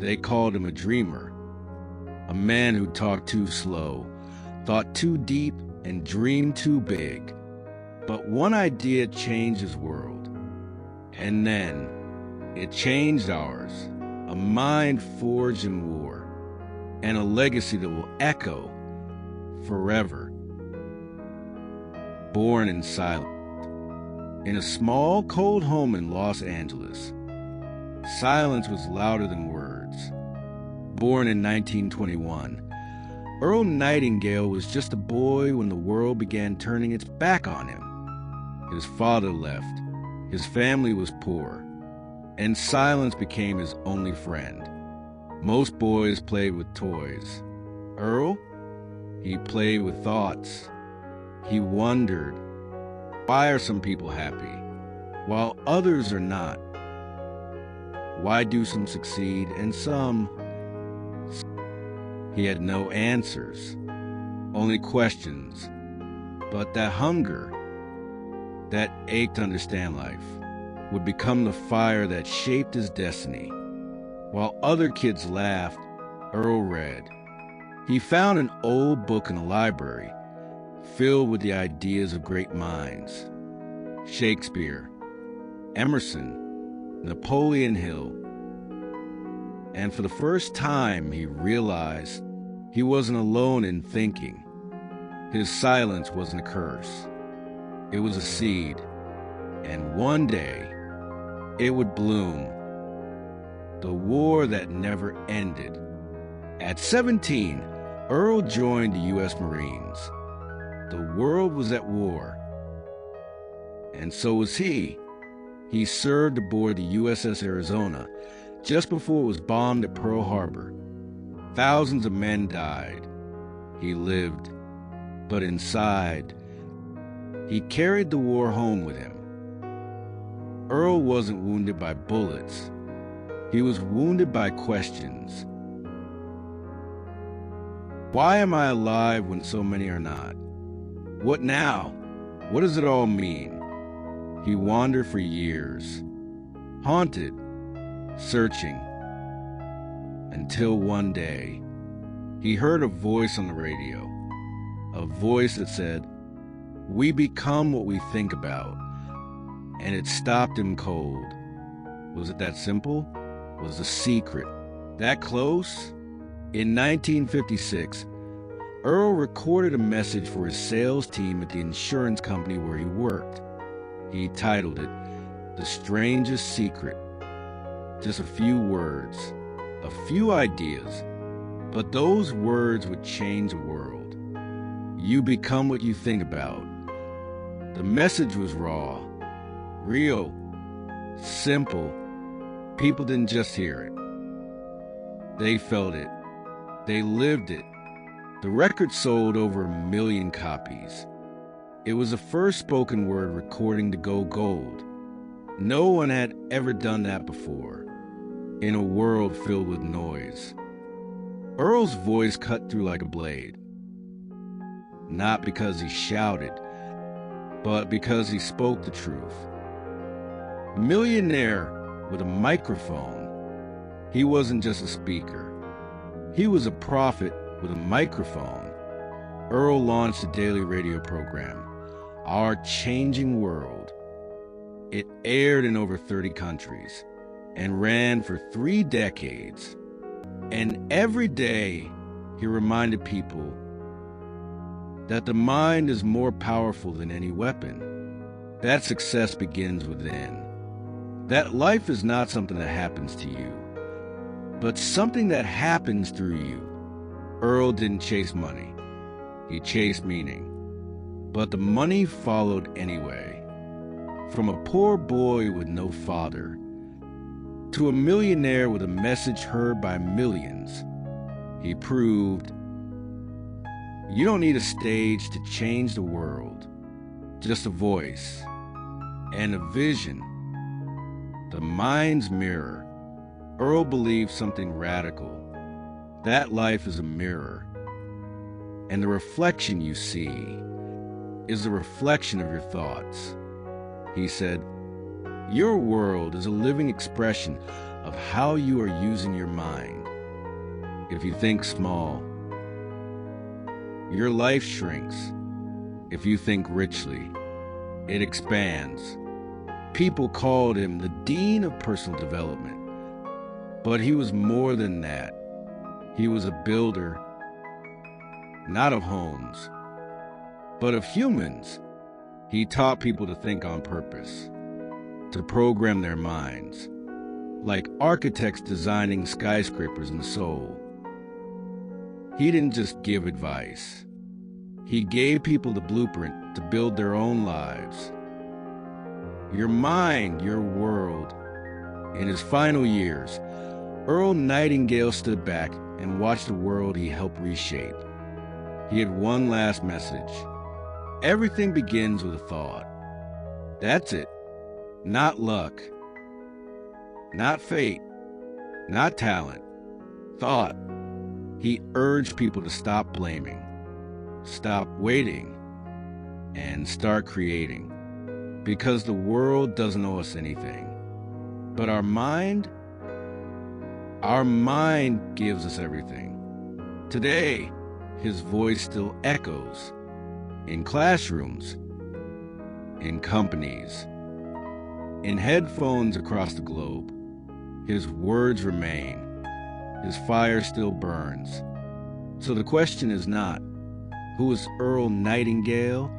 They called him a dreamer, a man who talked too slow, thought too deep, and dreamed too big. But one idea changed his world, and then it changed ours. A mind forged in war, and a legacy that will echo forever. Born in silence, in a small, cold home in Los Angeles, silence was louder than words. Born in 1921, Earl Nightingale was just a boy when the world began turning its back on him. His father left, his family was poor, and silence became his only friend. Most boys played with toys. Earl, he played with thoughts. He wondered, why are some people happy while others are not? Why do some succeed and some? He had no answers, only questions. But that hunger, that ache to understand life, would become the fire that shaped his destiny. While other kids laughed, Earl read. He found an old book in a library filled with the ideas of great minds. Shakespeare, Emerson, Napoleon Hill. And for the first time, he realized he wasn't alone in thinking. His silence wasn't a curse. It was a seed. And one day, it would bloom. The war that never ended. At 17, Earl joined the U.S. Marines. The world was at war. And so was he. He served aboard the USS Arizona just before it was bombed at Pearl Harbor. Thousands of men died. He lived. But inside, he carried the war home with him. Earl wasn't wounded by bullets. He was wounded by questions. Why am I alive when so many are not? What now? What does it all mean? He wandered for years, haunted, searching, until one day, he heard a voice on the radio, a voice that said, "We become what we think about," and it stopped him cold. Was it that simple? Was the secret that close? In 1956, Earl recorded a message for his sales team at the insurance company where he worked. He titled it, "The Strangest Secret." Just a few words, a few ideas, but those words would change the world. You become what you think about. The message was raw, real, simple. People didn't just hear it. They felt it. They lived it. The record sold over 1 million copies. It was the first spoken word recording to go gold. No one had ever done that before, in a world filled with noise. Earl's voice cut through like a blade. Not because he shouted, but because he spoke the truth. Millionaire with a microphone. He wasn't just a speaker. He was a prophet with a microphone. Earl launched a daily radio program, Our Changing World. It aired in over 30 countries and ran for 3 decades. And every day, he reminded people that the mind is more powerful than any weapon, that success begins within, that life is not something that happens to you, but something that happens through you. Earl didn't chase money. He chased meaning. But the money followed anyway. From a poor boy with no father to a millionaire with a message heard by millions, he proved you don't need a stage to change the world, just a voice and a vision. The mind's mirror. Earl believed something radical. That life is a mirror, and the reflection you see is the reflection of your thoughts. He said, your world is a living expression of how you are using your mind. If you think small, your life shrinks. If you think richly, it expands. People called him the Dean of Personal Development, but he was more than that. He was a builder, not of homes, but of humans. He taught people to think on purpose, to program their minds, like architects designing skyscrapers in Seoul. He didn't just give advice. He gave people the blueprint to build their own lives. Your mind, your world. In his final years, Earl Nightingale stood back and watched the world he helped reshape. He had one last message. Everything begins with a thought. That's it. Not luck. Not fate. Not talent. Thought. He urged people to stop blaming, stop waiting, and start creating. Because the world doesn't owe us anything. But our mind gives us everything. Today, his voice still echoes in classrooms, in companies, in headphones across the globe. His words remain. His fire still burns. So the question is not, who is Earl Nightingale?